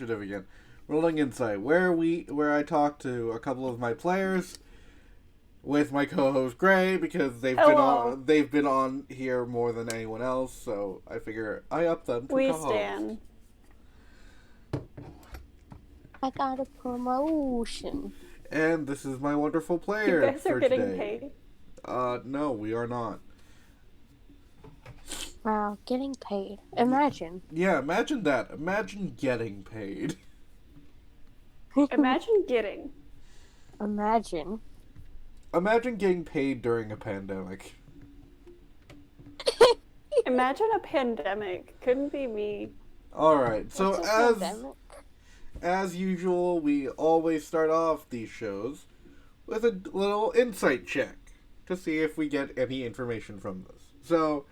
initiative again. Rolling Insight, where I talk to a couple of my players with my co-host Gray, because they've been on here more than anyone else, so I figure I up them to co-host. Stan. I got a promotion. And this is my wonderful player. You guys are getting paid? No, we are not. Wow, getting paid. Imagine. Yeah, imagine that. Imagine getting paid. Imagine getting. Imagine. Imagine getting paid during a pandemic. Imagine a pandemic. Couldn't be me. Alright, so Pandemic? as usual, we always start off these shows with a little insight check to see if we get any information from this. So,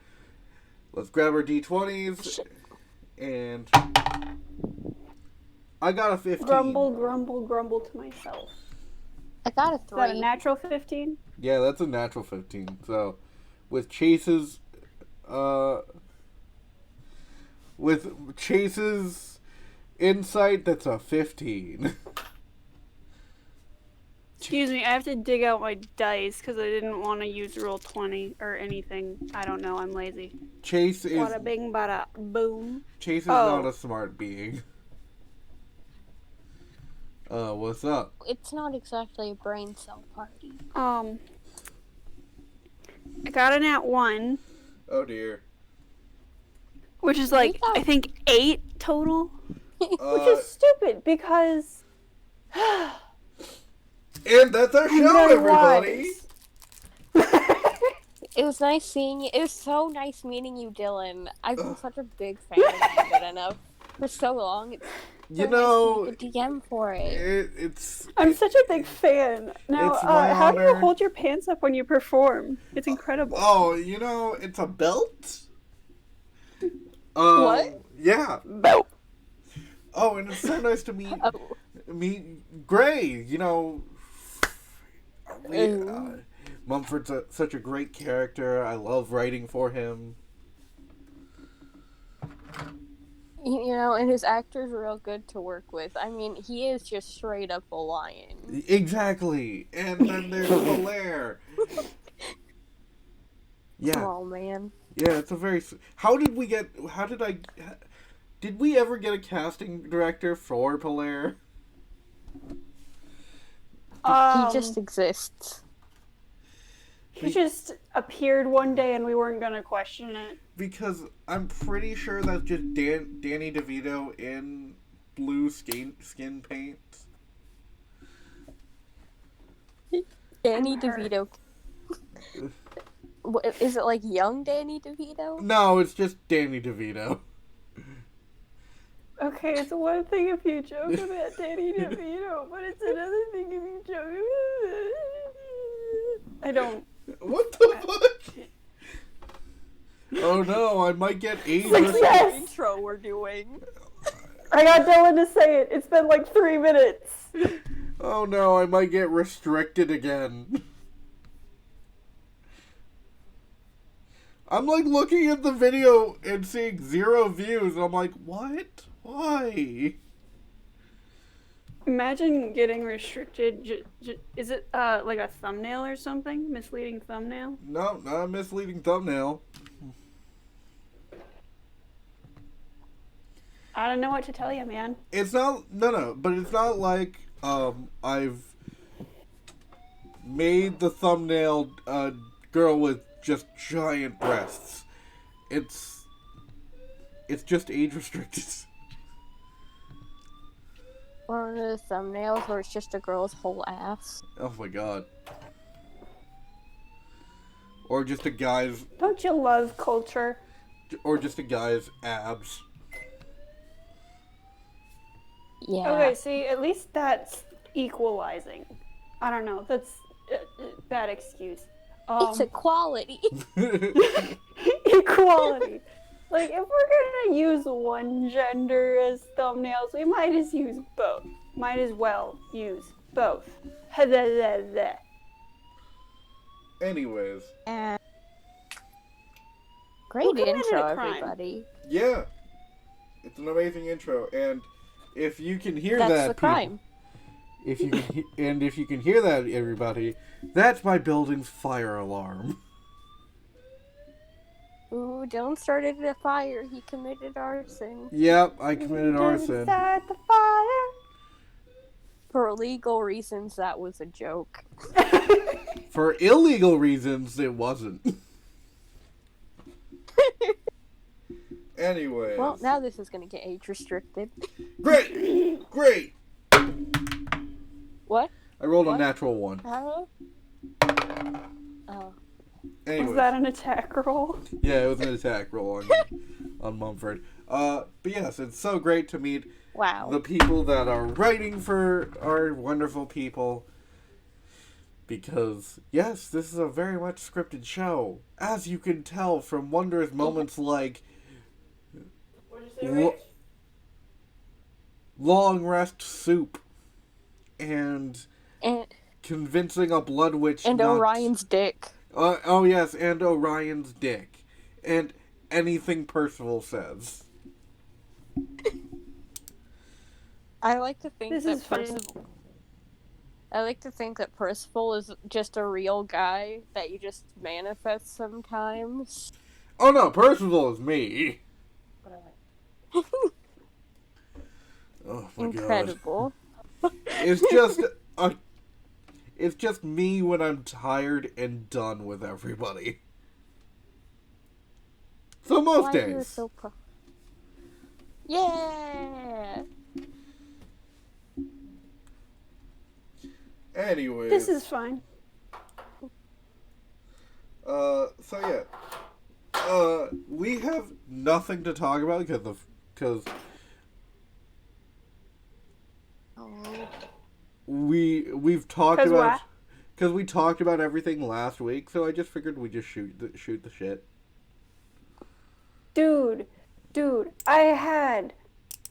let's grab our D20s, and I got a 15. Grumble, grumble, grumble to myself. I got a Is that 3. a natural 15? Yeah, that's a natural 15. So, with Chase's insight, that's a 15. Excuse me, I have to dig out my dice because I didn't want to use roll 20 or anything. I don't know, I'm lazy. Chase is Bada bing, bada boom. Chase is not a smart being. What's up? It's not exactly a brain cell party. I got an at 1, Oh dear. which is like, I think 8 total. Which is stupid because... And that's our show, everybody! It was nice seeing you. It was so nice meeting you, Dylan. I've been such a big fan of you good enough for so long. It's You so know, nice to get the DM for it. I'm such a big fan. Now, It's my how do you honor. hold your pants up when you perform? It's incredible. Oh, you know, it's a belt? What? Yeah. Belt. Oh, and it's so nice to meet Oh. Gray. You know, Mumford's such a great character. I love writing for him. You know, and his actor's real good to work with. I mean, he is just straight up a lion. Exactly. And then there's Blair. Yeah. Oh, man. Yeah, it's a very... Did we ever get a casting director for Polaire? He just exists. He just appeared one day and we weren't gonna question it. Because I'm pretty sure that's just Danny DeVito in blue skin paint. Danny DeVito. Is it like young Danny DeVito? No, it's just Danny DeVito. Okay, it's one thing if you joke about Danny DeVito, but it's another thing if you joke about... I don't... What the fuck? Oh no, I might get AIDS. Success! Intro we're doing. I got Dylan to say it. It's been like 3 minutes. Oh no, I might get restricted again. I'm like looking at the video and seeing 0 views, and I'm like, what? Why? Imagine getting restricted. Is it like a thumbnail or something? Misleading thumbnail? No, not a misleading thumbnail. I don't know what to tell you, man. It's not, no, but it's not like, I've made the thumbnail a girl with just giant breasts. It's just age restricted. One of the thumbnails where it's just a girl's whole ass. Oh my god. Or just a guy's, Don't you love culture? or just a guy's abs. Yeah. Okay, see, at least that's equalizing. I don't know. That's bad excuse. It's equality. Equality. Like, if we're gonna use one gender as thumbnails, we might as use both. Might as well use both. Anyways. Great committed intro, a crime? everybody. Yeah. It's an amazing intro, and if you can hear That's that, the people- crime. if you can, and if you can hear that, everybody, that's my building's fire alarm. Ooh, Dylan started a fire. He committed arson. Yep, I committed arson. Start the fire. For legal reasons, that was a joke. For illegal reasons, it wasn't. Anyways. Well, now this is going to get age restricted. Great! Great! What? I rolled What? a natural one. Oh. Anyways. Was that an attack roll? Yeah, it was an attack roll on Mumford. But yes, it's so great to meet Wow. the people that are writing for our wonderful people. Because, yes, this is a very much scripted show. As you can tell from wondrous moments like long rest soup and And convincing a blood witch and not... Orion's dick. Oh yes, and Orion's dick. And anything Percival says. I like to think This that is fun. Percival. I like to think that Percival is just a real guy that you just manifest sometimes. Oh no, Percival is me. Oh my god. Incredible. It's just me when I'm tired and done with everybody. So most Why are you days. so Yeah. Anyways. This is fine. So yeah. We have nothing to talk about because we've talked 'Cause about what? because we talked about everything last week, so I just figured we'd just shoot the shit. Dude, I had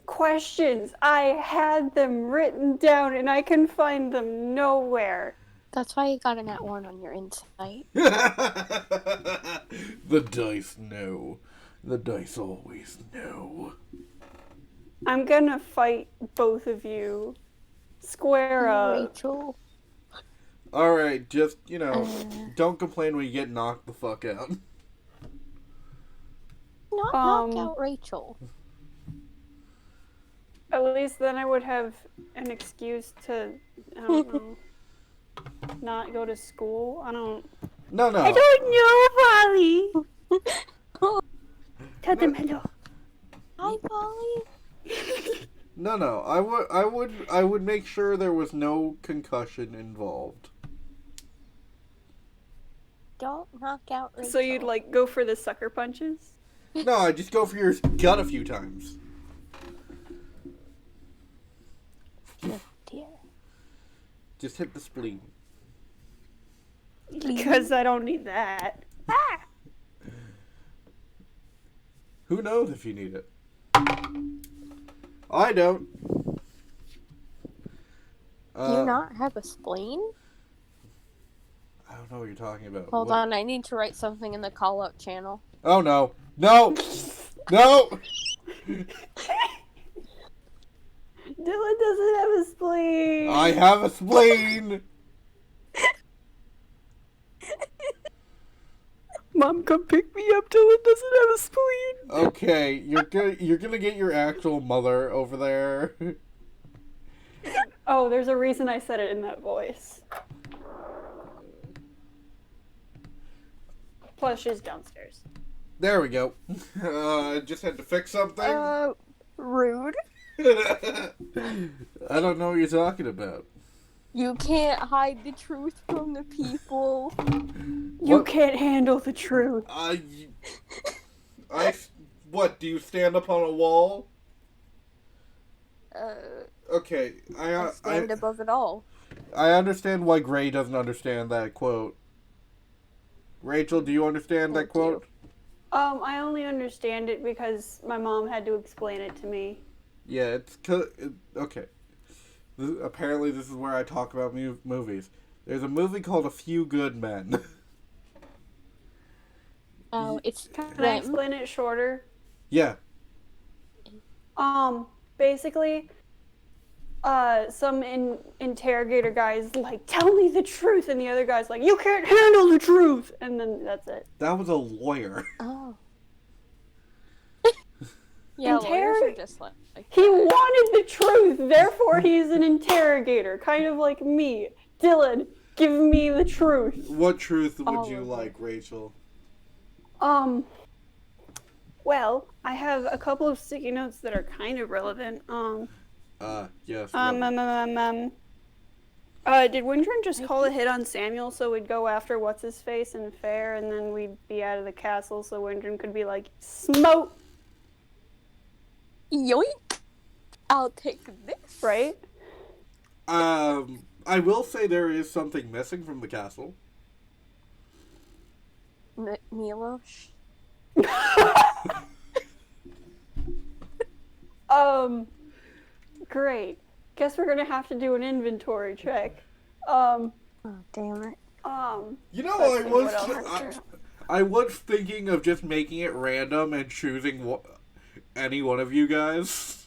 questions. I had them written down and I can find them nowhere. That's why you got a nat 1 on your insight. The dice know. The dice always know. I'm gonna fight both of you. Square up. Rachel. Alright, just, don't complain when you get knocked the fuck out. Not Um, knock out Rachel. At least then I would have an excuse to, I don't know, not go to school. I don't No. know, Polly. Tell them hello. Hi, Polly. No. I would make sure there was no concussion involved. Don't knock out Rachel. So you'd go for the sucker punches? No, I just go for your gut a few times. Oh, dear. Just hit the spleen. Because I don't need that. Ah! Who knows if you need it? I don't. Do you not have a spleen? I don't know what you're talking about. Hold What- on, I need to write something in the call-out channel. Oh no. No! No! Dylan doesn't have a spleen. I have a spleen! Mom, come pick me up. Dylan doesn't have a spleen. Okay, you're gonna get your actual mother over there. Oh, there's a reason I said it in that voice. Plus, she's downstairs. There we go. Just had to fix something. Rude. I don't know what you're talking about. You can't hide the truth from the people. You What? can't handle the truth. What, do you stand up on a wall? Uh, Okay, I stand above it all. I understand why Gray doesn't understand that quote. Rachel, do you understand that Thank you. quote? I only understand it because my mom had to explain it to me. Yeah, okay. Apparently this is where I talk about movies. There's a movie called A Few Good Men. Oh, it's Can I them. explain it shorter? Yeah. Basically, some interrogator guy's like, tell me the truth, and the other guy's like, you can't handle the truth, and then that's it. That was a lawyer. Oh. Yeah, lawyers are just like He wanted the truth, therefore he's an interrogator, kind of like me. Dylan, give me the truth. What truth would All you of like, Rachel? Well, I have a couple of sticky notes that are kind of relevant. Yes. Did Windren just call a hit on Samuel so we'd go after what's-his-face and Fair, and then we'd be out of the castle so Windren could be like, smoke! yoink! I'll take this. Right? I will say there is something missing from the castle. Milosh. Great. Guess we're gonna have to do an inventory check. Oh, damn it. You know, Let's see what else. I was thinking of just making it random and choosing any one of you guys.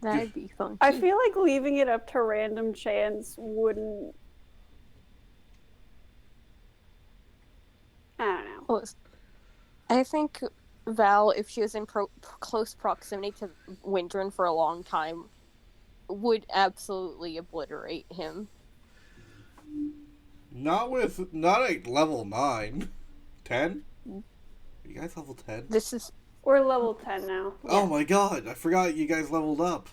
That'd be funky. I feel like leaving it up to random chance wouldn't. I don't know. Well, I think Val, if she was in close proximity to Windren for a long time, would absolutely obliterate him. Not at level 9. 10? Are you guys level 10? This is We're level 10 now. Oh my god, I forgot you guys leveled up.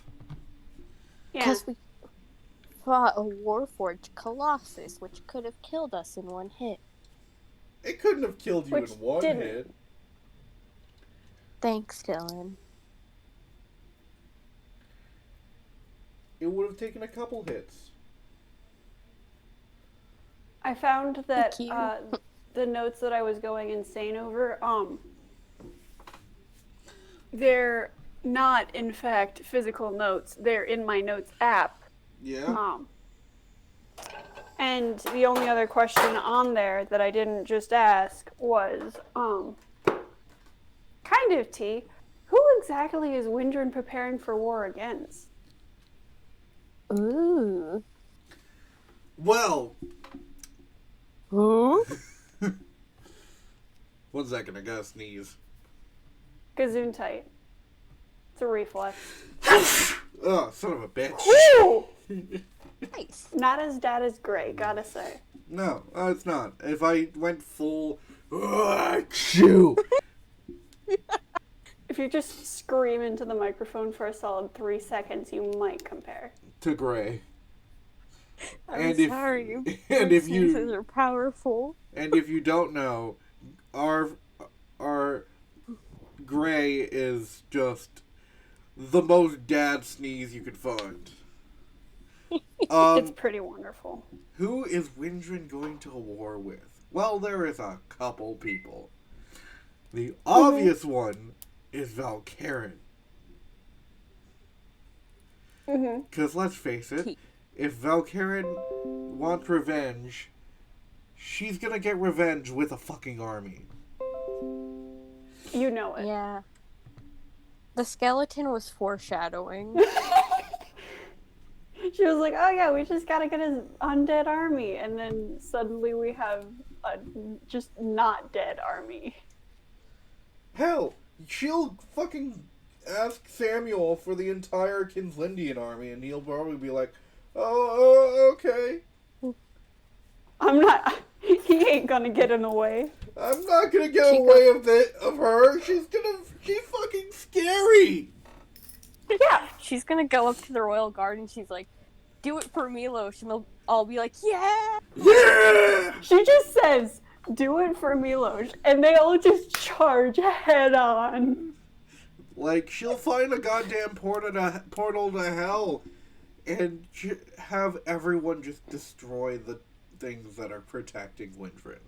Yeah. because we fought a Warforged Colossus, which could have killed us in one hit. It couldn't have killed you Which in one didn't. hit. Thanks, Dylan. It would have taken a couple hits. I found that Thank you. the notes that I was going insane over, they're not, in fact, physical notes. They're in my notes app. Yeah? And the only other question on there that I didn't just ask was, kind of T, who exactly is Windren preparing for war against? Ooh. Well, Who? 1 second, I gotta sneeze. Gesundheit. It's a reflex. Oh, son of a bitch. Woo! Nice. Not as bad as Gray, gotta say. No, it's not. If I went full... Chew! If you just scream into the microphone for a solid 3 seconds, you might compare. To Gray. I'm And sorry. and if you... Sneezes are powerful. And if you don't know, our Gray is just the most dad sneeze you could find. It's pretty wonderful. Who is Windren going to war with? Well, there is a couple people. The obvious one is Valkyrin. Because let's face it, if Valkyrin wants revenge, she's gonna get revenge with a fucking army. You know it. Yeah. The skeleton was foreshadowing. She was like, oh yeah, we just gotta get his undead army. And then suddenly we have a just not dead army. Hell, she'll fucking ask Samuel for the entire Kinslindian army, and he'll probably be like, oh, okay. I'm not. He ain't gonna get in the way. I'm not gonna get away of her. She's fucking scary. Yeah. She's gonna go up to the royal guard and she's like, do it for Milosh, and they'll all be like, yeah! Yeah! She just says, do it for Milosh, and they all just charge head on. Like, she'll find a goddamn portal to hell and have everyone just destroy the things that are protecting Windren.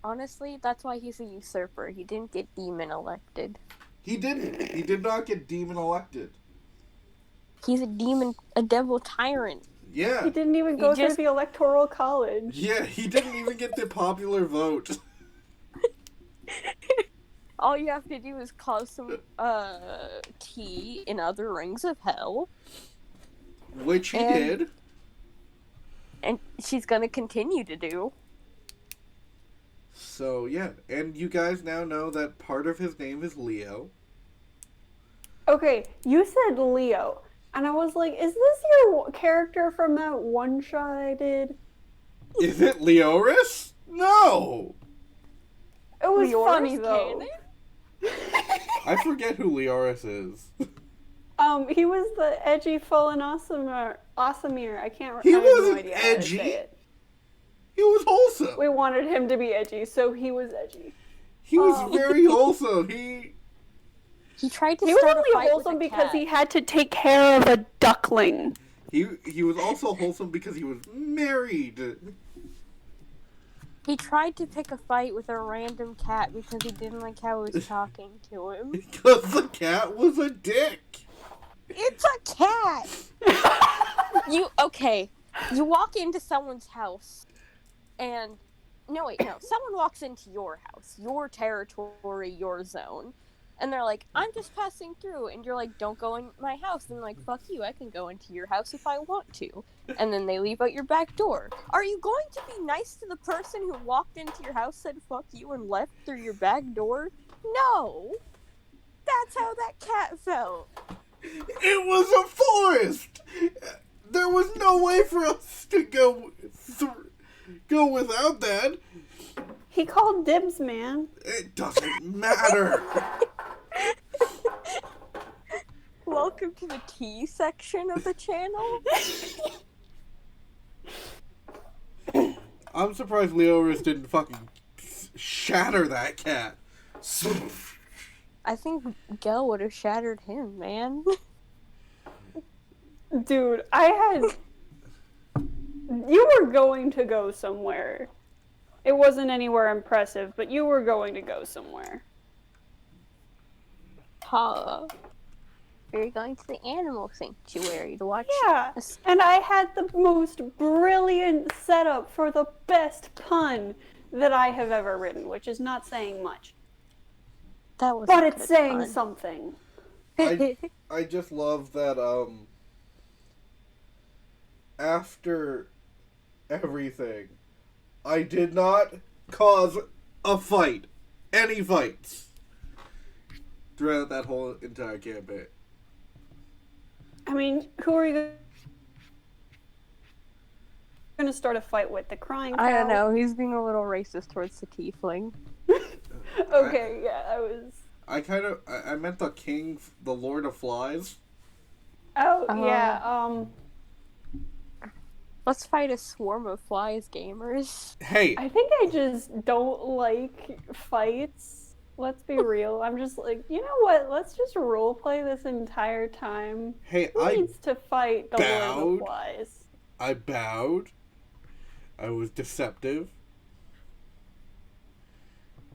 Honestly, that's why he's a usurper. He didn't get demon elected. He didn't. He did not get demon elected. He's a devil tyrant. Yeah. He didn't even go through the electoral college. Yeah, he didn't even get the popular vote. All you have to do is cause some tea in other rings of hell, Which he And- did. and she's gonna continue to do. So, yeah. And you guys now know that part of his name is Leo. Okay, you said Leo, and I was like, is this your character from that one shot I did? Is it Leoris? No! It was Leoris funny though. I forget who Leoris is. He was the edgy Fallen Awesomer. I can't. He I have no wasn't idea how to edgy. say it. He was wholesome. We wanted him to be edgy, so he was edgy. He was very wholesome. He tried to He was start a only fight wholesome with a because cat. he had to take care of a duckling. he was also wholesome because he was married. He tried to pick a fight with a random cat because he didn't like how it was talking to him. Because the cat was a dick. It's a cat! You walk into someone's house and... No, someone walks into your house, your territory, your zone. And they're like, I'm just passing through. And you're like, don't go in my house. And they're like, fuck you, I can go into your house if I want to. And then they leave out your back door. Are you going to be nice to the person who walked into your house, said fuck you, and left through your back door? No. That's how that cat felt. It was a forest. There was no way for us to go without that. He called dibs, man. It doesn't matter. Welcome to the tea section of the channel. I'm surprised Leoris didn't fucking shatter that cat. I think Gel would have shattered him, man. Dude, you were going to go somewhere. It wasn't anywhere impressive, but you were going to go somewhere. We're going to the animal sanctuary to watch. Yeah, and I had the most brilliant setup for the best pun that I have ever written, which is not saying much. That was But a it's good saying pun. something. I just love that after everything, I did not cause a fight. Any fights. Throughout that whole entire campaign. I mean, who are you going to start a fight with? The crying cow? I don't know. He's being a little racist towards the tiefling. Okay, yeah, I was... I meant the king, the Lord of Flies. Oh, yeah, Let's fight a swarm of flies, gamers. Hey, I think I just don't like fights. Let's be real. I'm just like, you know what? Let's just roleplay this entire time. hey, Who needs to fight the Lord of bowed. the Flies? I bowed. I was deceptive.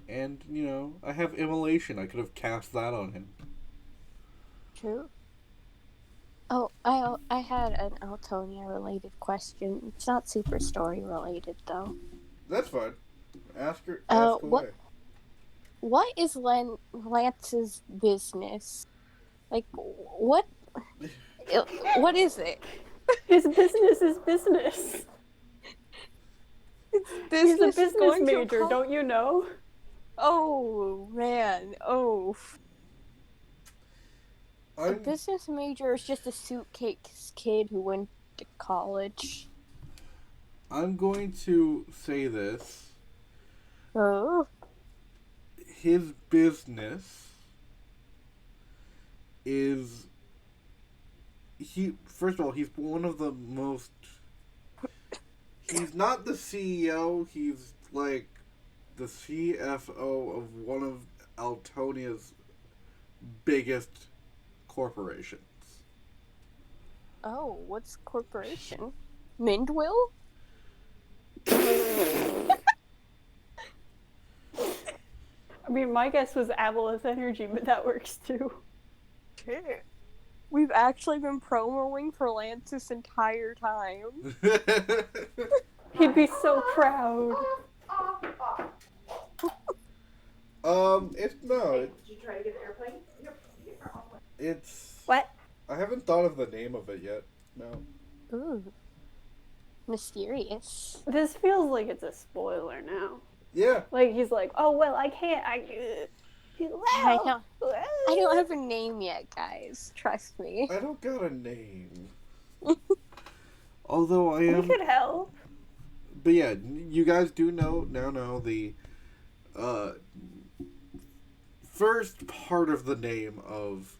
And, I have immolation. I could have cast that on him. True. Oh, I had an Altonia related question. It's not super story related though. That's fine. Ask away. What is Lance's business? Like, what is it? His business is business. He's a business going to major, don't you know? Oh, man. Oh. A I'm, business major is just a suitcase kid who went to college. I'm going to say this. Oh. His business is... First of all, he's one of the most... He's not the CEO, he's like the CFO of one of Altonia's biggest corporations. Oh, what's corporation? Mindwill? I mean, my guess was Aboleth Energy, but that works too. Shit. We've actually been promoing for Lance this entire time. He'd be so proud. It's no. Did you try to get the airplane? It's. What? I haven't thought of the name of it yet. No. Ooh. Mysterious. This feels like it's a spoiler now. Yeah. Like he's like, oh well, I can't. I know. I don't have a name yet, guys. Trust me. I don't got a name. Although I We am. could help. But yeah, you guys do know the first part of the name of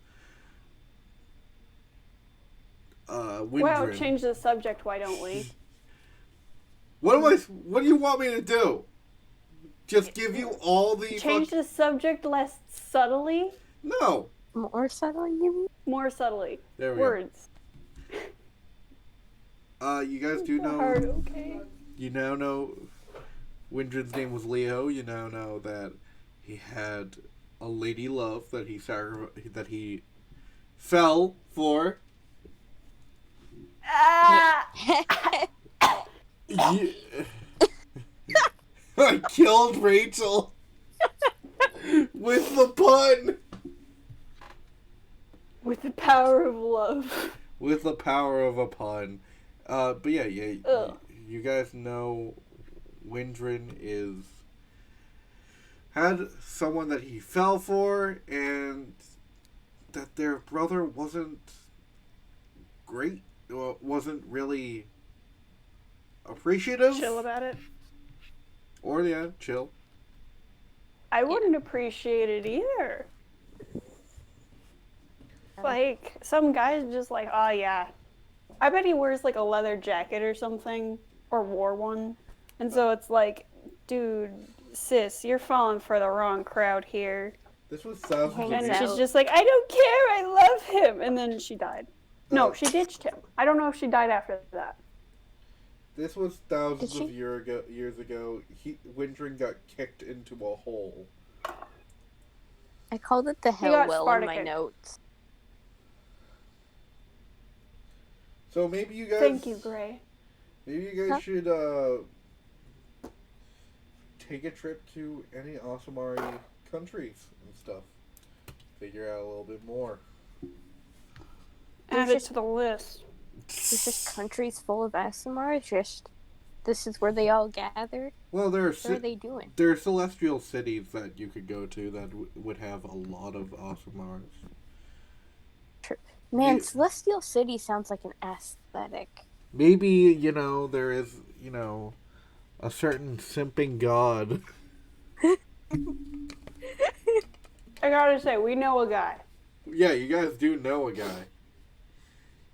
Windrin. Well, change the subject. Why don't we? What do you want me to do? Just give you all the Change the subject less subtly, No. More subtle, you mean? more subtly. There we Words. go. You guys do know. Hard, okay. You now know Windrin's name was Leo. You now know that he had a lady love that he fell for. Ah! Yeah. I killed Rachel with the pun. With the power of love. With the power of a pun. But yeah, Ugh. you guys know Windrin had someone that he fell for, and that their brother wasn't great, wasn't really appreciative. Chill about it. Or yeah, chill. I wouldn't appreciate it either. Like, some guy's just like, oh yeah. I bet he wears like a leather jacket or something, or wore one. And so it's like, dude, sis, you're falling for the wrong crowd here. This was thousands of Hangs And years. out. she's just like, I don't care, I love him. And then she died. No, Oh. she ditched him. I don't know if she died after that. This was thousands Did of she? years ago. Windring got kicked into a hole. I called it the got hell well in my Spartacus. notes. So maybe you guys. Thank you, Gray. Maybe you guys Huh? should take a trip to any Asumari countries and stuff. Figure out a little bit more. Add There's it just- to the list. There's just countries full of Asimar. Just this is where they all gathered. Well, there are What are they doing? there are celestial cities that you could go to that would have a lot of Asumars. Man, We- Celestial City sounds like an aesthetic. Maybe there is a certain simping god. I gotta say, we know a guy. Yeah, you guys do know a guy.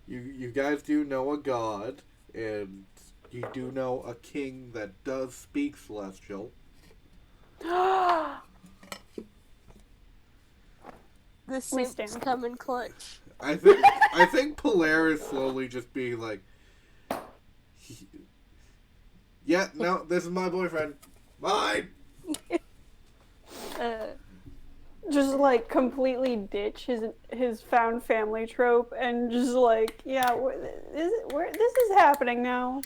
You guys do know a god, and you do know a king that does speak Celestial. The We simps stand. come in clutch. I think Polaire is slowly just being like, yeah, no, this is my boyfriend, mine. Just like completely ditch his found family trope and just like, yeah, this is happening now.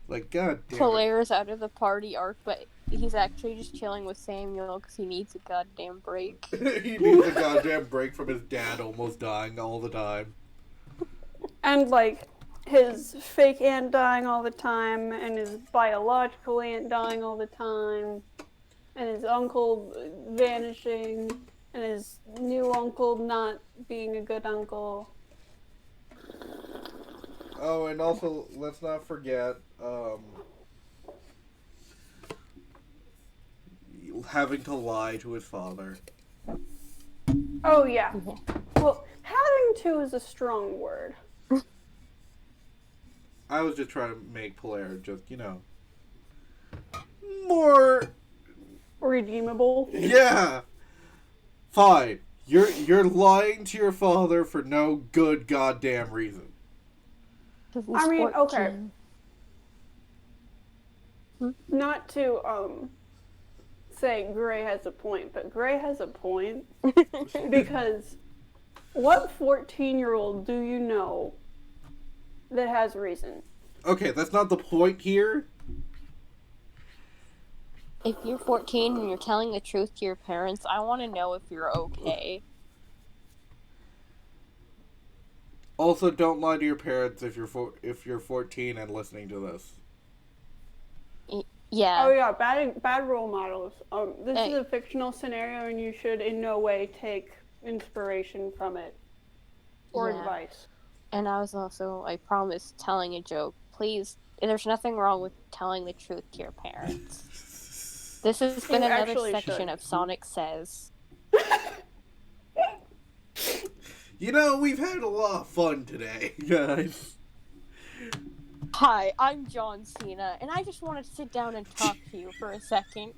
Like, god damn it. Polaire's out of the party arc, but he's actually just chilling with Samuel because he needs a goddamn break. He needs a goddamn break from his dad almost dying all the time. And like his fake aunt dying all the time, and his biological aunt dying all the time, and his uncle vanishing, and his new uncle not being a good uncle. Oh, and also, let's not forget, having to lie to his father. Oh yeah. Yeah. Well, having to is a strong word. I was just trying to make Polaire just, more. Redeemable. Yeah. Fine. You're lying to your father for no good goddamn reason. I mean, okay. Not to say Gray has a point, but Gray has a point because what 14-year-old do you know that has reason? Okay, that's not the point here. if you're 14 and you're telling the truth to your parents, I want to know if you're okay. Also, don't lie to your parents if you're 14 and listening to this. Yeah. Oh yeah, bad role models. This is a fictional scenario, and you should in no way take inspiration from it or advice. And I was also, I promise, telling a joke. Please, there's nothing wrong with telling the truth to your parents. This has been another section of Sonic Says. You know, we've had a lot of fun today, guys. Hi, I'm John Cena, and I just wanted to sit down and talk to you for a second.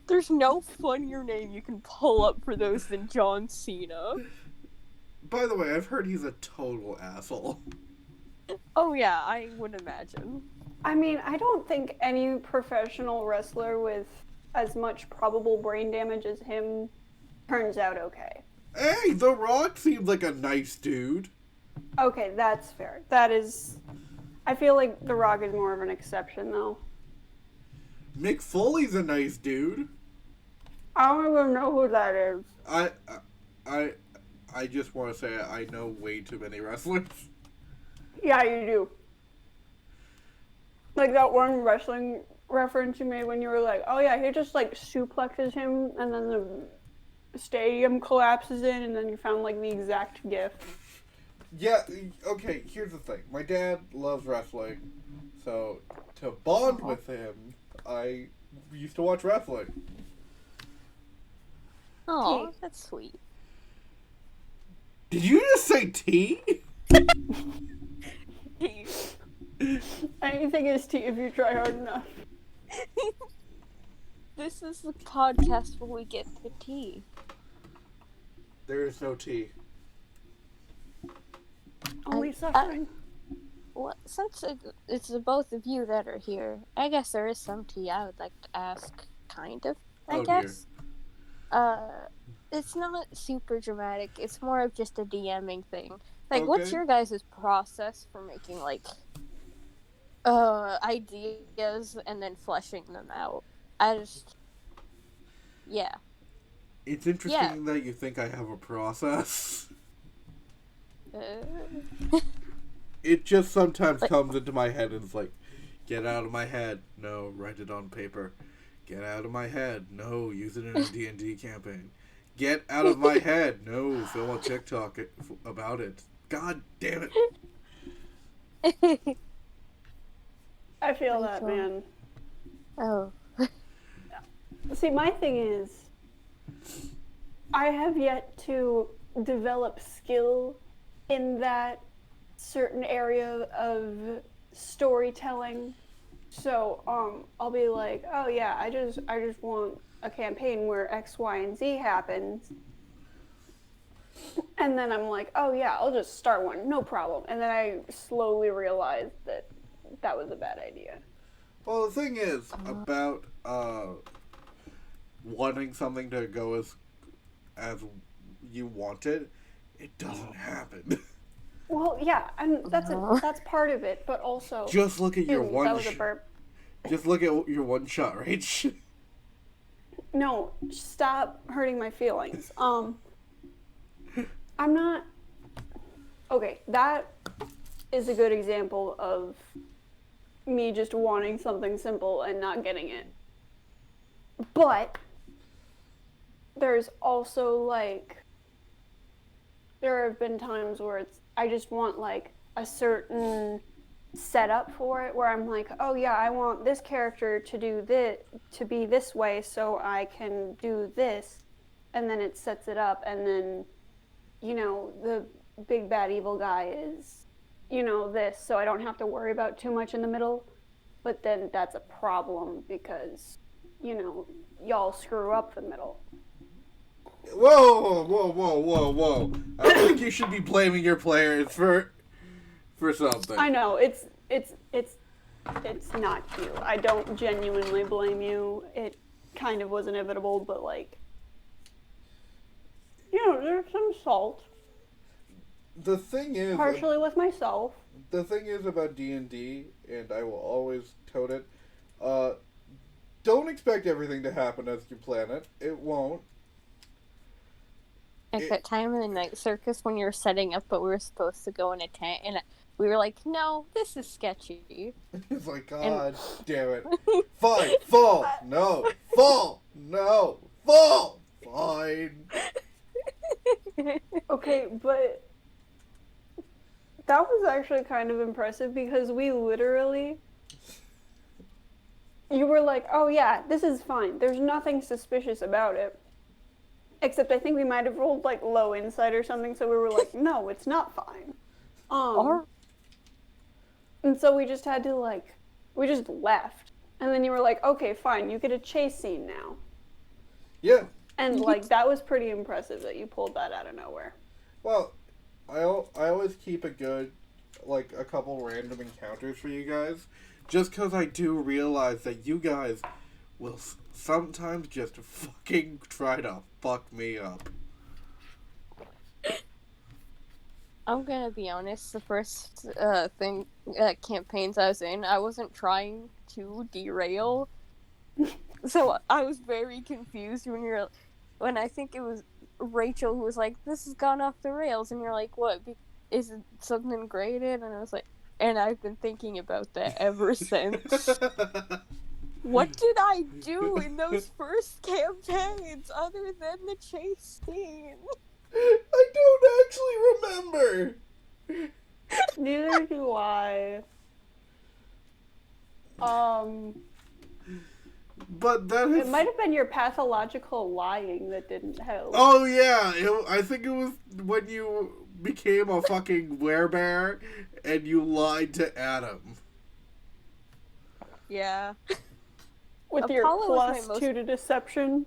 There's no funnier name you can pull up for those than John Cena. By the way, I've heard he's a total asshole. Oh yeah, I would imagine. I mean, I don't think any professional wrestler with as much probable brain damage as him turns out okay. Hey, The Rock seems like a nice dude. Okay, that's fair. That is... I feel like The Rock is more of an exception, though. Mick Foley's a nice dude. I don't even know who that is. I just want to say I know way too many wrestlers. Yeah, you do. Like that one wrestling reference you made when you were like, oh yeah, he just like suplexes him and then the stadium collapses in and then you found like the exact gif. Yeah, okay, here's the thing. My dad loves wrestling, so to bond with him, I used to watch wrestling. Oh, that's sweet. Did you just say tea? Anything is tea if you try hard enough. This is the podcast where we get the tea. There is no tea. Only suffering. Well, since it's the both of you that are here, I guess there is some tea I would like to ask, kind of, I guess. Dear. It's not super dramatic. It's more of just a DMing thing. Like, what's your guys' process for making, like, ideas and then fleshing them out? Yeah. It's interesting that you think I have a process. It just sometimes comes into my head and it's like, get out of my head. No, write it on paper. Get out of my head. No, use it in a D&D campaign. Get out of my head. No, film a TikTok about it. God damn it. I feel that, man. Oh. See, my thing is, I have yet to develop skill in that certain area of storytelling. So, I'll be like, oh yeah, I just want a campaign where X, Y, and Z happens. And then I'm like, oh yeah, I'll just start one, no problem. And then I slowly realized that that was a bad idea. Well, the thing is about wanting something to go as you want it, it doesn't happen. Well, yeah, and that's part of it, but also just look at your one. That was a burp. Just look at your one shot, right? No, stop hurting my feelings. I'm not. Okay, that is a good example of me just wanting something simple and not getting it. But there's also like, there have been times where I just want like a certain setup for it where I'm like, oh yeah, I want this character to do this, to be this way so I can do this, and then it sets it up, and then, you know, the big bad evil guy is, you know, this, so I don't have to worry about too much in the middle. But then that's a problem because, you know, y'all screw up the middle. Whoa. I don't think you should be blaming your players for something. I know, it's not you. I don't genuinely blame you. It kind of was inevitable, but like, you know, there's some salt. The thing is, partially with myself. the thing is about D&D, and I will always tote it, uh, don't expect everything to happen as you plan it. It won't. Like It, that time in the night circus when you were setting up, but we were supposed to go in a tent, and we were like, "No, this is sketchy." it's like, And God damn it. Fine, fall! No! Fall! No! Fall! Fine! Okay, but that was actually kind of impressive because we literally. You were like, oh yeah, this is fine. There's nothing suspicious about it. Except I think we might have rolled like low insight or something, so we were like, no, it's not fine. or And so we just had to like, we just left. And then you were like, okay, fine, you get a chase scene now. Yeah. And like, that was pretty impressive that you pulled that out of nowhere. Well, I always keep a good, like, a couple random encounters for you guys. Just because I do realize that you guys will sometimes just fucking try to fuck me up. I'm gonna be honest. The first campaigns I was in, I wasn't trying to derail, so I was very confused when I think it was Rachel who was like, "This has gone off the rails," and you're like, "What? Is it something graded?" And I was like, and I've been thinking about that ever since. What did I do in those first campaigns other than the chase scene? I don't actually remember. Neither do I. But that is... It might have been your pathological lying that didn't help. Oh yeah, I think it was when you became a fucking werebear and you lied to Adam. Yeah. With Apollo your was plus 2 to deception.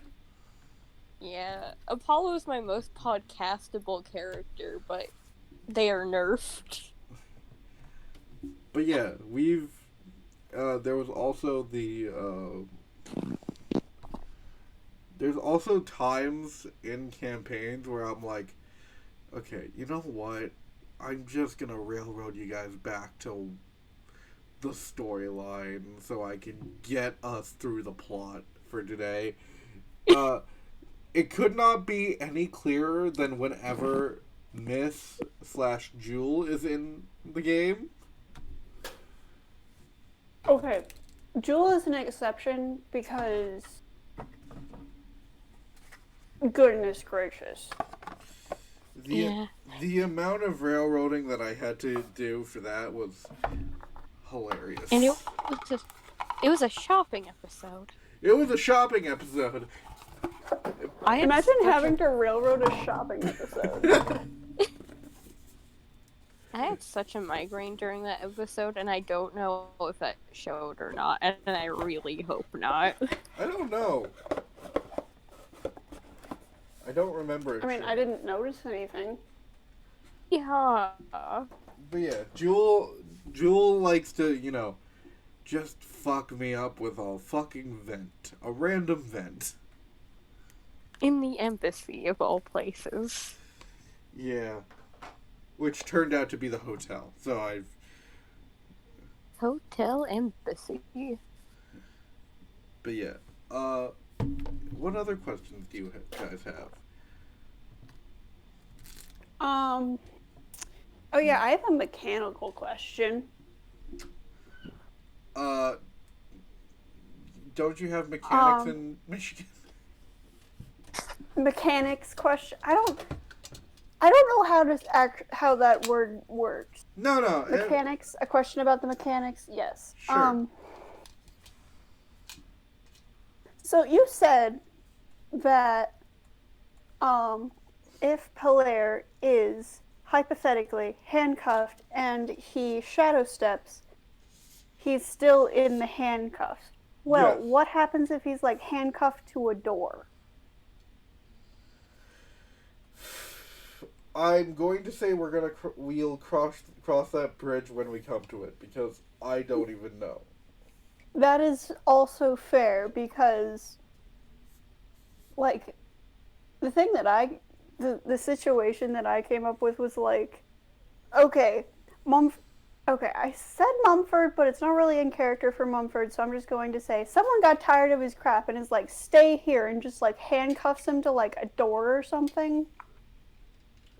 Yeah, Apollo is my most podcastable character, but they are nerfed. But yeah, we've... there was also the... there's also times in campaigns where I'm like, okay, you know what? I'm just gonna railroad you guys back to the storyline so I can get us through the plot for today. It could not be any clearer than whenever Miss/Jewel is in the game. Okay, Jewel is an exception because... Goodness gracious. The amount of railroading that I had to do for that was hilarious. And it was a shopping episode. It was a shopping episode. Imagine having to railroad a shopping episode. I had such a migraine during that episode, and I don't know if that showed or not, and I really hope not. I don't know. I don't remember. I mean, I didn't notice anything. Yeah. But yeah, Jewel likes to, just fuck me up with a fucking vent. A random vent. In the embassy, of all places. Yeah. Which turned out to be the hotel. So I've... Hotel embassy. But yeah. What other questions do you guys have? Oh yeah, I have a mechanical question. Don't you have mechanics in Michigan? Mechanics question. I don't know how that word works. No. Mechanics. A question about the mechanics. Yes. Sure. So you said that if Pelaire is hypothetically handcuffed and he shadow steps, he's still in the handcuffs. Well, Yes. what happens if he's like handcuffed to a door? I'm going to say we'll cross that bridge when we come to it because I don't even know. That is also fair because, like, the thing that the situation that I came up with was like, okay, Okay, I said Mumford, but it's not really in character for Mumford, so I'm just going to say someone got tired of his crap and is like, stay here, and just like handcuffs him to like a door or something.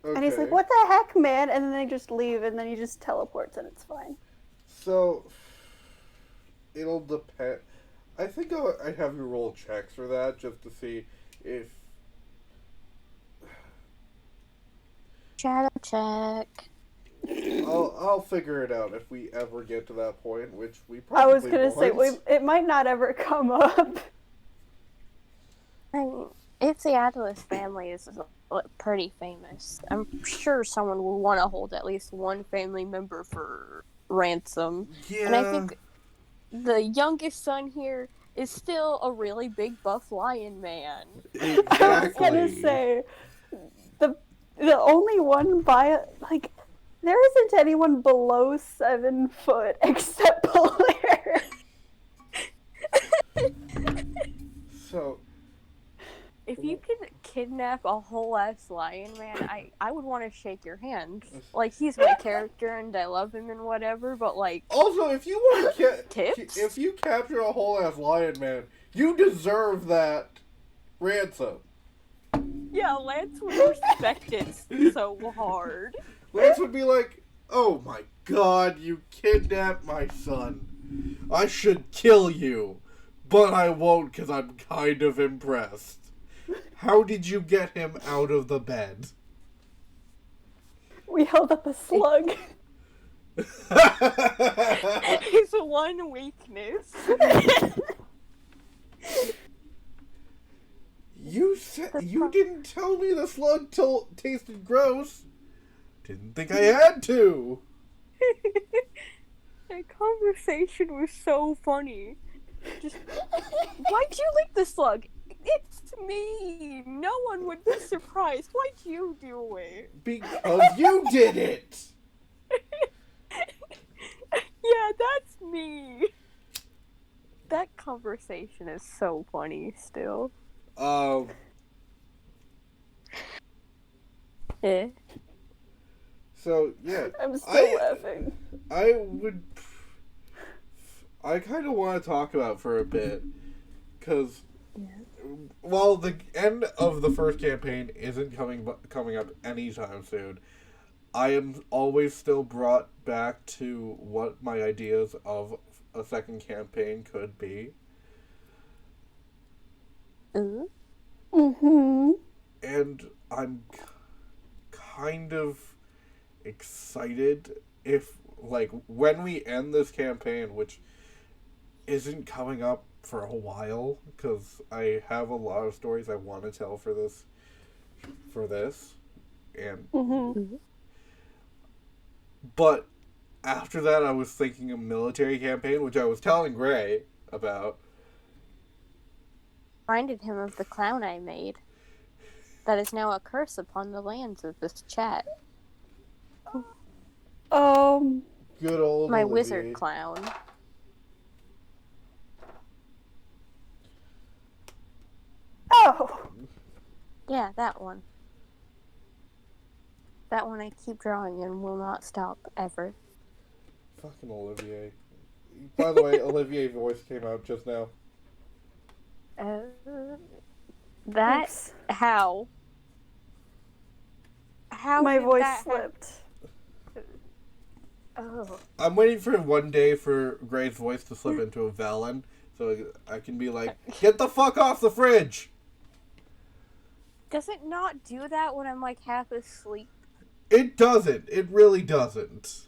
And he's like, Okay. what the heck, man? And then they just leave, and then he just teleports, and it's fine. So, it'll depend. I think I have you roll checks for that just to see if. Shadow check. I'll figure it out if we ever get to that point, which we I probably was gonna say, won't. it might not ever come up. I mean, if the Atlas family is pretty famous, I'm sure someone will want to hold at least one family member for ransom. Yeah. And I think the youngest son here is still a really big buff lion man. Exactly. I was gonna say, the only one by like, there isn't anyone below 7 foot except Blair. So, If you could kidnap a whole ass lion man, I would want to shake your hand. Like, he's my character and I love him and whatever, but like, also, if you want to Tips? if you capture a whole ass lion man, you deserve that ransom. yeah, Lance would respect it so hard. Lance would be like, "Oh my god, you kidnapped my son. I should kill you, but I won't because I'm kind of impressed. How did you get him out of the bed?" We held up a slug. His one weakness. You didn't tell me the slug tasted gross. Didn't think I had to. That conversation was so funny. Just, why'd you lick the slug? It's me. No one would be surprised. Why'd you do it? Because you did it. Yeah, that's me. That conversation is so funny still. Eh? So yeah, I'm still laughing. I kind of want to talk about for a bit, because while the end of the first campaign isn't coming up anytime soon, I am always still brought back to what my ideas of a second campaign could be. Mm-hmm. And I'm kind of excited if, like, when we end this campaign, which isn't coming up for a while, because I have a lot of stories I want to tell for this, and Mm-hmm. but after that I was thinking a military campaign, which I was telling Gray about. Reminded him of the clown I made. That is now a curse upon the lands of this chat. Good old My Olivier. wizard clown. Oh, Yeah, that one. That one I keep drawing and will not stop ever. Fucking Olivier. By the way, Olivier's voice came out just now. That oops. how? How My did voice that slipped. Oh, I'm waiting for one day for Gray's voice to slip into a Valen, so I can be like, "Get the fuck off the fridge!" does it not do that when I'm like half asleep? It doesn't. It really doesn't.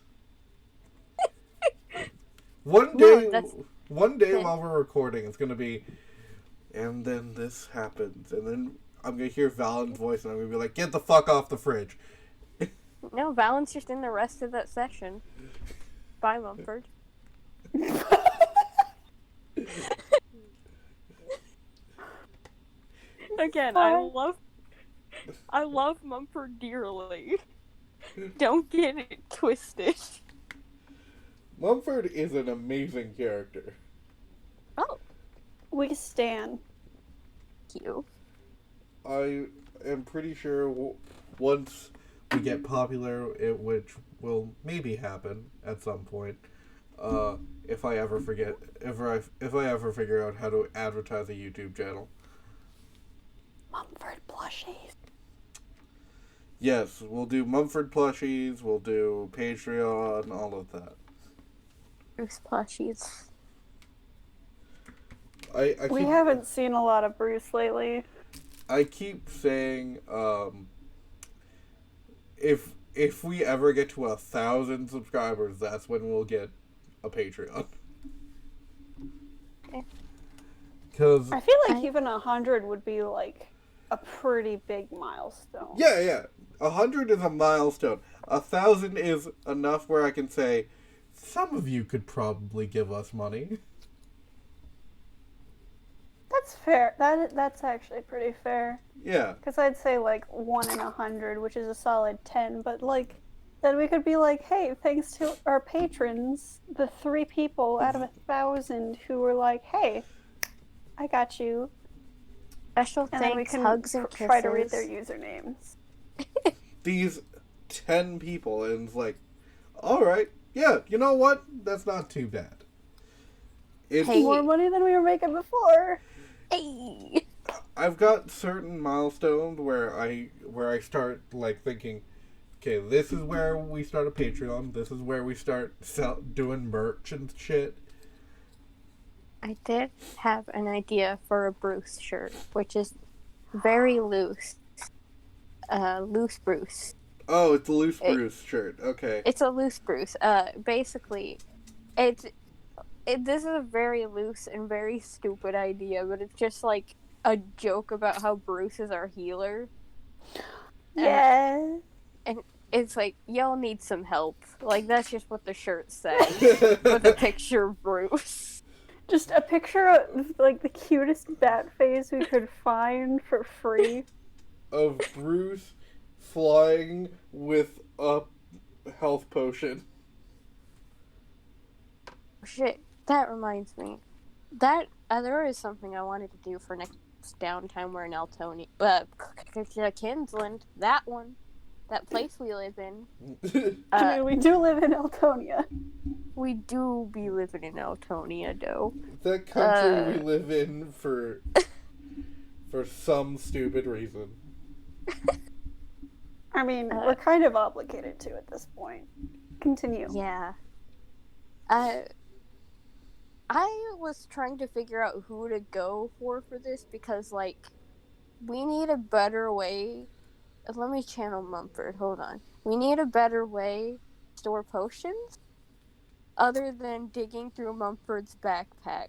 One No, day, that's- while we're recording, it's gonna be, and then this happens, and then I'm gonna hear Valen's voice, and I'm gonna be like, "Get the fuck off the fridge!" No, Valen's just in the rest of that session. Bye, Mumford. Again, I love Mumford dearly. Don't get it twisted. Mumford is an amazing character. Oh, We stan. you. I am pretty sure once we get popular, which will maybe happen at some point. If I ever figure out how to advertise a YouTube channel. Mumford plushies. Yes, we'll do Mumford plushies, we'll do Patreon, all of that. Bruce plushies. We haven't seen a lot of Bruce lately. I keep saying, if we ever get to 1,000 subscribers, that's when we'll get a Patreon. Because I feel like even 100 would be like a pretty big milestone. yeah, 100 is a milestone. 1,000 is enough where I can say, some of you could probably give us money. That's fair. That's actually pretty fair. Yeah. Because I'd say like 1 in 100, which is a solid 10. But like, then we could be like, hey, thanks to our patrons, the 3 people out of 1,000 who were like, hey, I got you. Special And then we thanks, can hugs, and kisses. try to read their usernames. These 10 people, and it's like, alright, yeah, you know what? That's not too bad. It's Hey. More money than we were making before. Hey! I've got certain milestones where I start like thinking, okay, this is where we start a Patreon. This is where we start doing merch and shit. I did have an idea for a Bruce shirt, which is very loose. Loose Bruce. Oh, it's a loose Bruce shirt. Okay. It's a loose Bruce. Basically, this is a very loose and very stupid idea, but it's just like a joke about how Bruce is our healer. Yeah. And it's like, y'all need some help. Like, that's just what the shirt says. With a picture of Bruce. Just a picture of like the cutest bat face we could find for free. Of Bruce flying with a health potion. Shit, that reminds me. That there is something I wanted to do for next downtime. We're in Eltonia, Kinsland. That one, that place we live in. I mean, we do live in Eltonia. We do be living in Eltonia, though. The country we live in for some stupid reason. I mean, we're kind of obligated to at this point. Continue. Yeah. I was trying to figure out who to go for this because, like, we need a better way. Let me channel Mumford. Hold on. We need a better way to store potions other than digging through Mumford's backpack.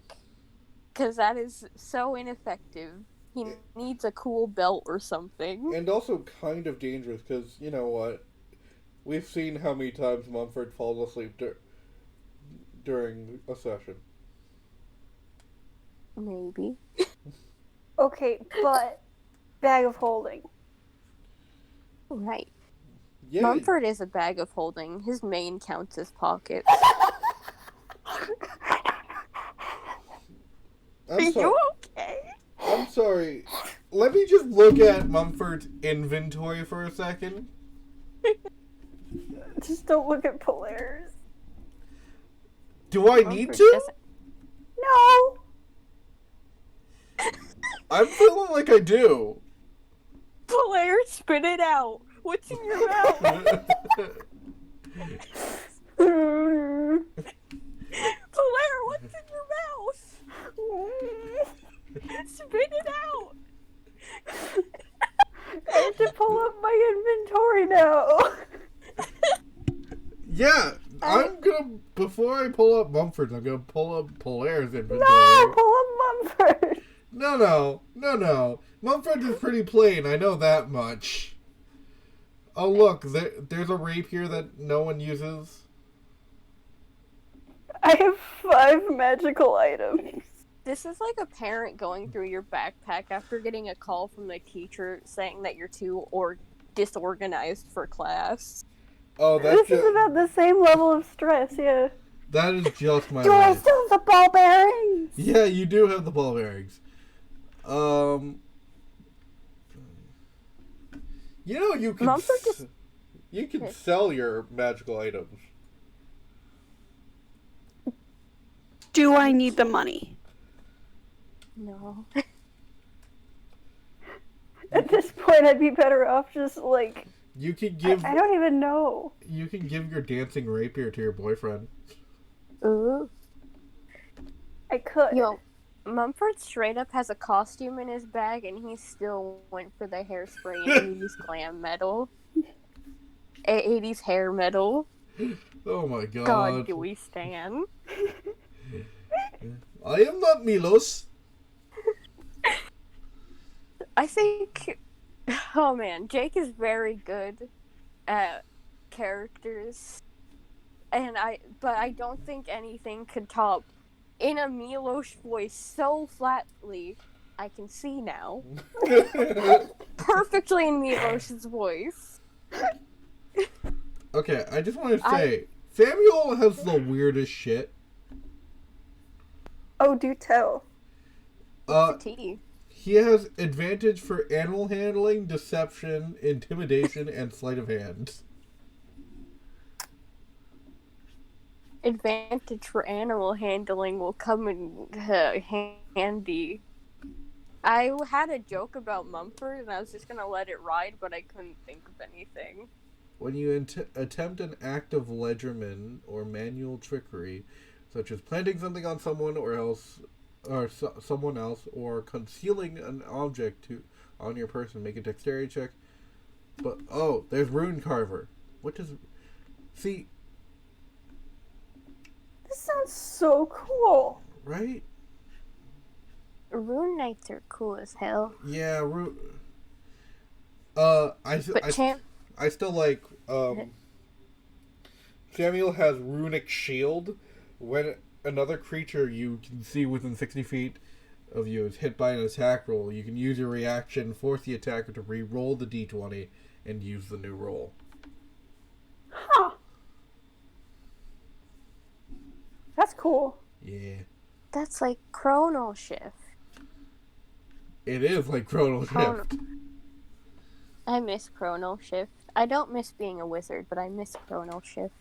Because that is so ineffective. He needs a cool belt or something. And also kind of dangerous because, you know what? We've seen how many times Mumford falls asleep during a session. Maybe. Okay, but bag of holding. Right. Yeah. Mumford is a bag of holding. His main counts as pockets. I'm sorry. You okay? I'm sorry. Let me just look at Mumford's inventory for a second. Just don't look at Polaris. Do I need Mumford to? doesn't- No! I'm feeling like I do. Blair, spit it out. What's in your mouth? Blair, what's in your mouth? Spit it out. I have to pull up my inventory now. Yeah, I'm gonna, before I pull up Mumford's, I'm gonna pull up Polair's inventory. No, pull up Mumford. No. Mumford is pretty plain, I know that much. Oh look, there's a rapier that no one uses. I have 5 magical items. This is like a parent going through your backpack after getting a call from the teacher saying that you're too disorganized for class. Oh, that's This is about the same level of stress, yeah. that is just my Do I life. still have the ball bearings? Yeah, you do have the ball bearings. You know, you could Mumford just- You can sell your magical items. Do I need the money? No. At this point, I'd be better off just like. You can give. I don't even know. You can give your dancing rapier to your boyfriend. Ooh. I could. Yo, Mumford straight up has a costume in his bag, and he still went for the hairspray and 80s glam medal. 80s hair medal. Oh my god. God, do we stand? I am not Milos. I think, oh man, Jake is very good at characters, but I don't think anything could top in a Milos voice so flatly. I can see now perfectly in Milos's voice. Okay, I just want to say Samuel has the weirdest shit. Oh, do tell. Tea. He has advantage for animal handling, deception, intimidation, and sleight of hand. Advantage for animal handling will come in handy. I had a joke about Mumford, and I was just gonna let it ride, but I couldn't think of anything. When you attempt an act of legerdemain or manual trickery, such as planting something on someone someone else, or concealing an object on your person, make a dexterity check. But there's Rune Carver. What does? See. This sounds so cool. Right? Rune Knights are cool as hell. Yeah, I still like Samuel has runic shield. When another creature you can see within 60 feet of you is hit by an attack roll, you can use your reaction, force the attacker to re-roll the d20 and use the new roll. Huh. That's cool. Yeah. That's like Chrono Shift. It is like Chrono Shift. I miss Chrono Shift. I don't miss being a wizard, but I miss Chrono Shift.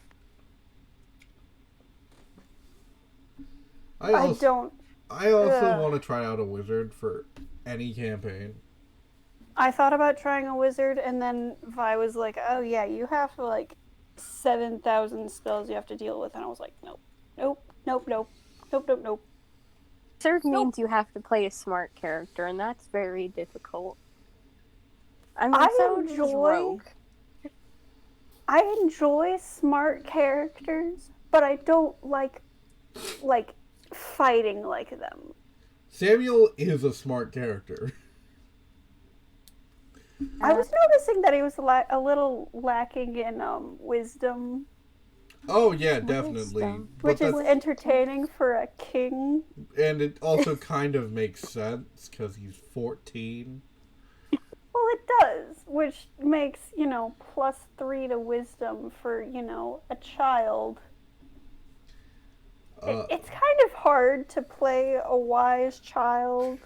I also want to try out a wizard for any campaign. I thought about trying a wizard, and then Vi was like, "Oh yeah, you have like 7,000 spells you have to deal with," and I was like, "Nope, nope, nope, nope, nope, nope, nope." Wizard means you have to play a smart character, and that's very difficult. I enjoy smart characters, but I don't like fighting like them. Samuel is a smart character. I was noticing that he was a little lacking in wisdom. Oh yeah, definitely. Which is entertaining for a king. And it also kind of makes sense because he's 14. Well, it does, which makes, +3 to wisdom for, a child. It's kind of hard to play a wise child,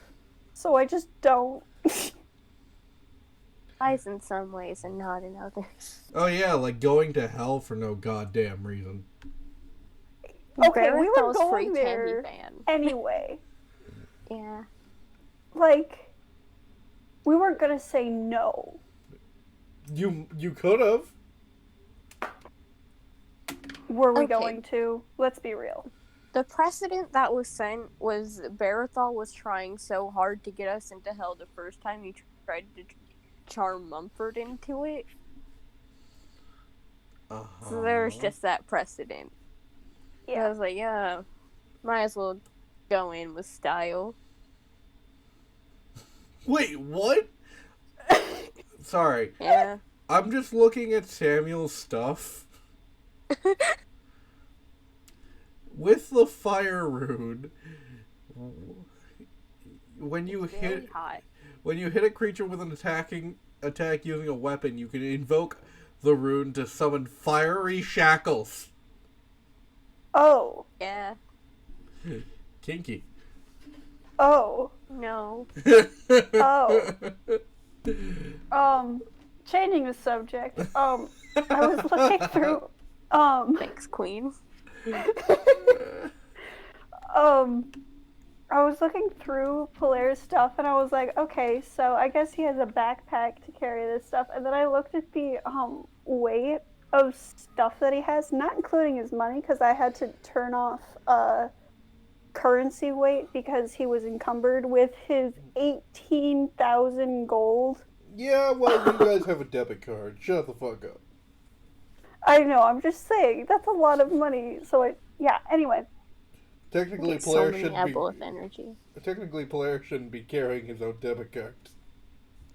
so I just don't. Wise in some ways and not in others. Oh yeah, like going to hell for no goddamn reason. Okay, we were going there anyway. Yeah. Like, we weren't gonna say no. You could have. Were we going to? Let's be real. The precedent that was sent was Barathol was trying so hard to get us into hell the first time he tried to charm Mumford into it. So there's just that precedent. Yeah. I was like, yeah, might as well go in with style. Wait, what? Sorry. Yeah. I'm just looking at Samuel's stuff. With the fire rune, when you hit a creature with an attack using a weapon, you can invoke the rune to summon fiery shackles. Oh. Yeah. Kinky. Oh. No. Oh. changing the subject. I was looking through. Thanks, Queen. I was looking through Polair's stuff, and I was like, okay, so I guess he has a backpack to carry this stuff. And then I looked at the weight of stuff that he has, not including his money, because I had to turn off currency weight because he was encumbered with his 18,000 gold. Yeah, well, you guys have a debit card. Shut the fuck up. I know, I'm just saying, that's a lot of money. So, anyway. Technically, So Polaire many should apple be. of energy. Technically, Polaire shouldn't be carrying his own debit card.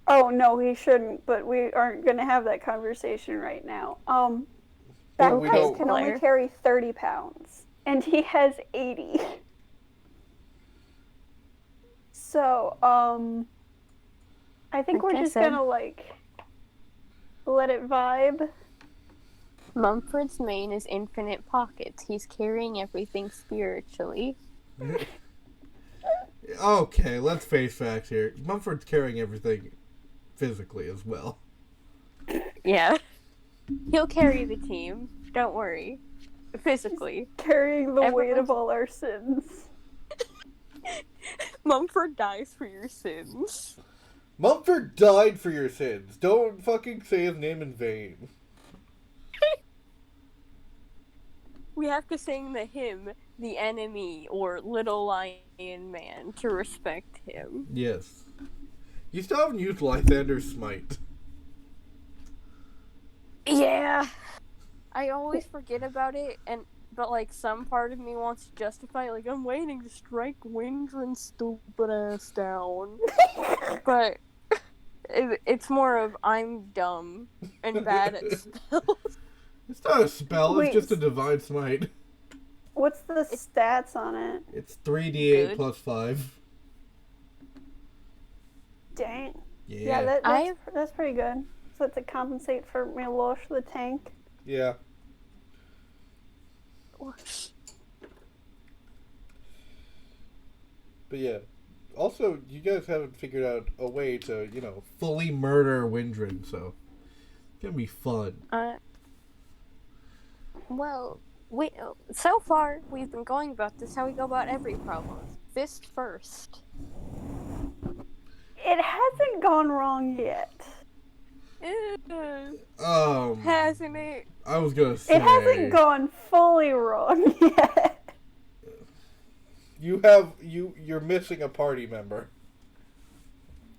Oh, no, he shouldn't, but we aren't going to have that conversation right now. Well, we Backpacks don't- can only carry 30 pounds, and he has 80. So, I think Like we're I just said. gonna, let it vibe. Mumford's main is infinite pockets. He's carrying everything spiritually. Okay, let's face facts here. Mumford's carrying everything physically as well. Yeah. He'll carry the team. Don't worry. Physically. Carrying the weight of Everyone's- all our sins. Mumford dies for your sins. Mumford died for your sins. Don't fucking say his name in vain. We have to sing the hymn, The Enemy, or Little Lion Man, to respect him. Yes. You still haven't used Lythander's Smite. Yeah. I always forget about it, but some part of me wants to justify, I'm waiting to strike Windrin's stupid ass down. But it's more of I'm dumb and bad at spells. It's not a spell, Wait. it's just a Divine Smite. What's the stats on it? It's 3d8 Good. plus 5. Dang. Yeah. Yeah, that's pretty good. So to compensate for Milosh the tank. Yeah. But yeah. Also, you guys haven't figured out a way to, fully murder Windrin, so it's gonna be fun. Well, so far we've been going about this how we go about every problem. Fist first. It hasn't gone wrong yet. Hasn't it? I was gonna say It hasn't gone fully wrong yet. you're missing a party member.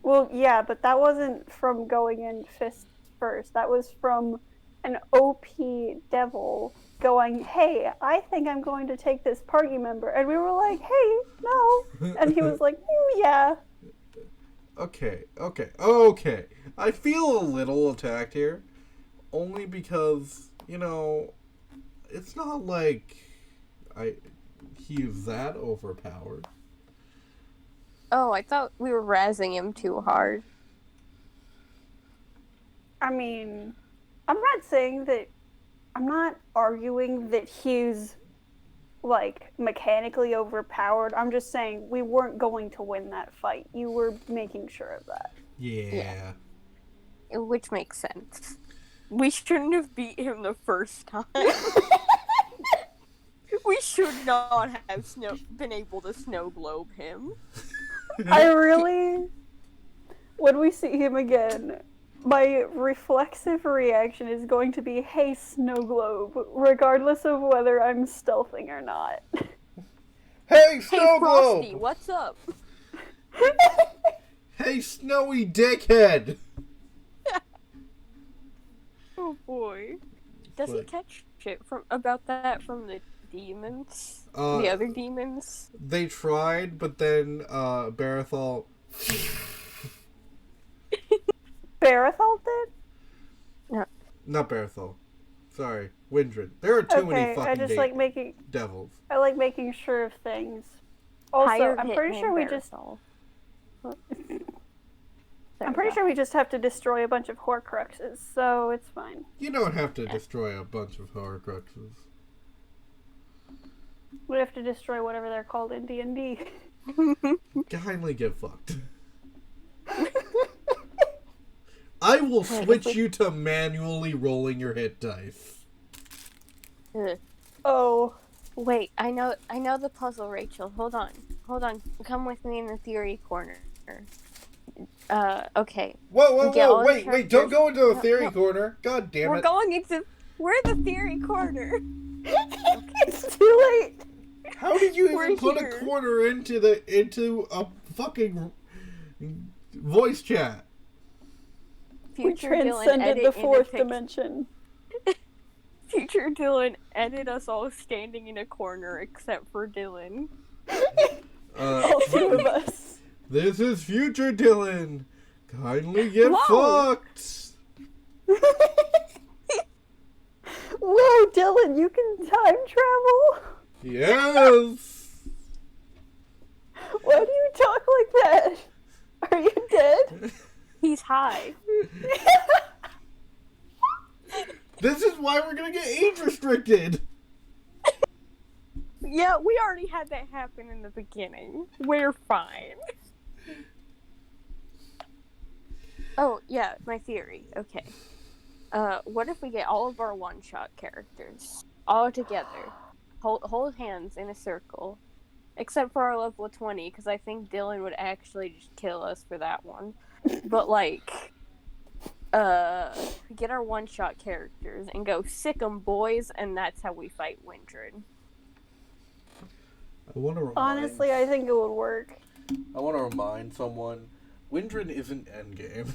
Well, yeah, but that wasn't from going in fist first. That was from an OP devil going, hey, I think I'm going to take this party member. And we were like, hey, no. And he was like, yeah. Okay. I feel a little attacked here. Only because, it's not like he's that overpowered. Oh, I thought we were razzing him too hard. I mean, I'm not arguing that he's, mechanically overpowered. I'm just saying we weren't going to win that fight. You were making sure of that. Yeah. Which makes sense. We shouldn't have beat him the first time. We should not have been able to snow globe him. When we see him again, my reflexive reaction is going to be, hey, snow globe, regardless of whether I'm stealthing or not. Hey, Hey, Snow Frosty, Globe! what's up? Hey, Snowy Dickhead! Oh boy. Does he Like- catch shit from the demons? Uh, The other demons? They tried, but then Barathol. Barathol did? Not Barathol. Sorry, Windrin. There are too many Okay, fucking I just like making devils. sure of things. Also, Hired I'm pretty hitman sure we just have to destroy a bunch of Horcruxes, so it's fine. You don't have to destroy a bunch of Horcruxes. We have to destroy whatever they're called in D&D. Kindly get fucked. I will switch you to manually rolling your hit dice. Ugh. Oh. Wait, I know the puzzle, Rachel. Hold on. Come with me in the theory corner. Okay. Whoa, wait, don't go into the theory No. corner. God damn it. We're the theory corner. It's too late. How did you We're even put here. a corner into a fucking voice chat? We Future Dylan, transcended edit the in a fourth pic- dimension. Future Dylan, edit us all standing in a corner except for Dylan. All two of us. This is future Dylan. Kindly get Whoa. fucked. Whoa, Dylan, you can time travel? Yes. Why do you talk like that? Are you dead? He's high. This is why we're gonna get age restricted. Yeah, we already had that happen in the beginning. We're fine. Oh, yeah, my theory. Okay. What if we get all of our one-shot characters all together, hold hands in a circle, except for our level 20, because I think Dylan would actually just kill us for that one. But, like, get our one-shot characters and go sick 'em, boys, and that's how we fight Windred. I want to remind. Honestly, I think it would work. I want to remind someone, Windred isn't endgame.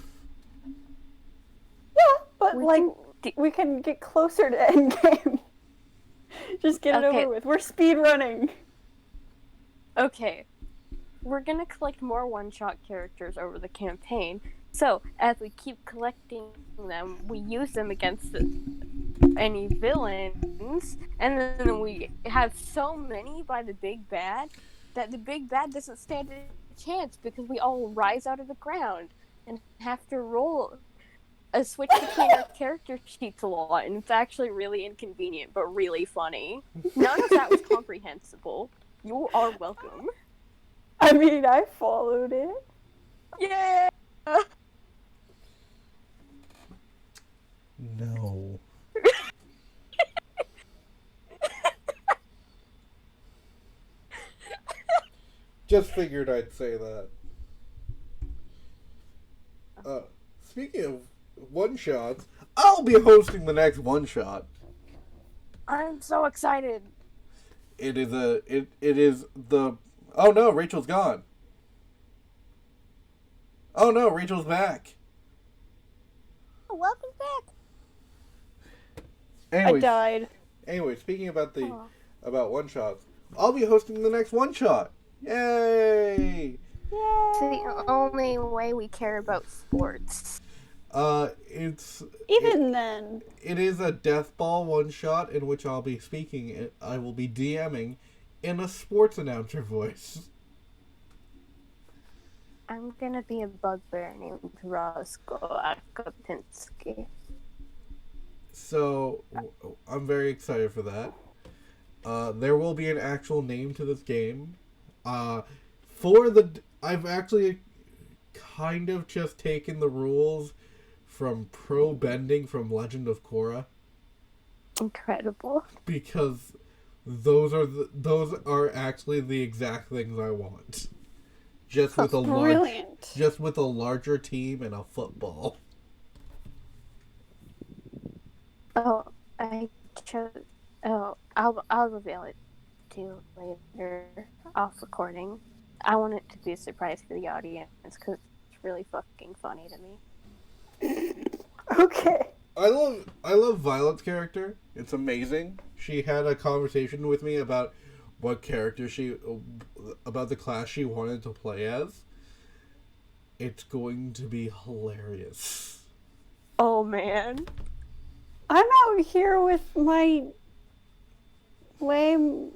Yeah, but We like can we can get closer to endgame. Just get it Okay. over with. We're speed running. Okay, we're gonna collect more one-shot characters over the campaign. So, as we keep collecting them, we use them against any villains, and then we have so many by the big bad that the big bad doesn't stand a chance because we all rise out of the ground and have to roll a switch between our character sheets a lot, and it's actually really inconvenient but really funny. None of that was comprehensible. You are welcome. I mean, I followed it. Yeah. No. Just figured I'd say that. Speaking of one-shots, I'll be hosting the next one-shot. I'm so excited. It is the... Oh no, Rachel's gone. Oh no, Rachel's back. Welcome back. Anyways, I died. Anyway, speaking about the Aw. about one-shots, I'll be hosting the next one-shot. Yay! It's the only way we care about sports. Even then. It is a death ball one-shot in which I'll be speaking. I will be DMing in a sports announcer voice. I'm gonna be a bugbear named Roscoe Akopinski. So I'm very excited for that. There will be an actual name to this game. I've actually kind of just taken the rules from Pro Bending from Legend of Korra, Incredible. because those are actually the exact things I want. Just with Brilliant. just with a larger team and a football. Oh, I chose. Oh, I'll reveal it to you later off recording. I want it to be a surprise for the audience because it's really fucking funny to me. Okay. I love Violet's character. It's amazing. She had a conversation with me about what character about the class she wanted to play as. It's going to be hilarious. Oh man. I'm out here with my lame.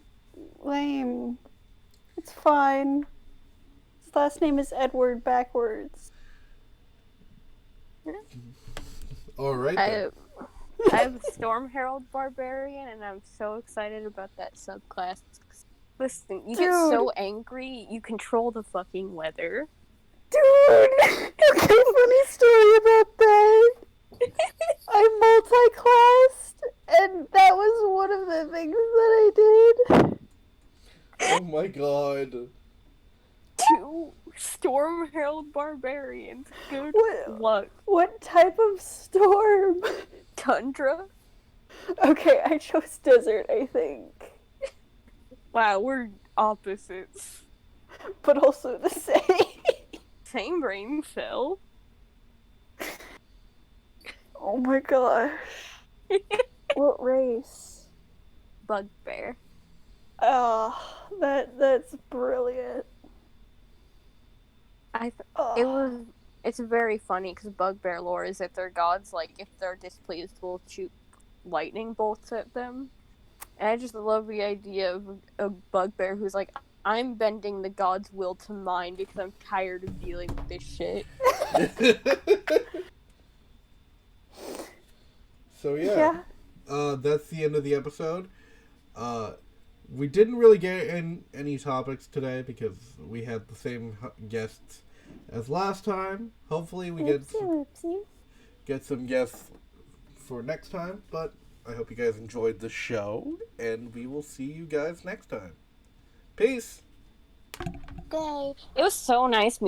It's fine. His last name is Edward backwards. All right. Then. I have a Storm Herald Barbarian, and I'm so excited about that subclass. Listen, you get so angry, you control the fucking weather. Dude! Okay, funny story about that. I multi-classed, and that was one of the things that I did. Oh my god. 2 Storm Herald barbarians. Good What? luck. What type of storm? Tundra? Okay, I chose desert, I think. Wow, we're opposites. But also the same. Same brain cell. Oh my gosh. What race? Bugbear. Oh, that's brilliant. Oh. It's very funny because bugbear lore is that their gods, like, if they're displeased, will shoot lightning bolts at them. And I just love the idea of a bugbear who's like, I'm bending the god's will to mine because I'm tired of dealing with this shit. So yeah. That's the end of the episode. We didn't really get in any topics today because we had the same guests as last time. Hopefully we get some guests for next time, but I hope you guys enjoyed the show, and we will see you guys next time. Peace! It was so nice meeting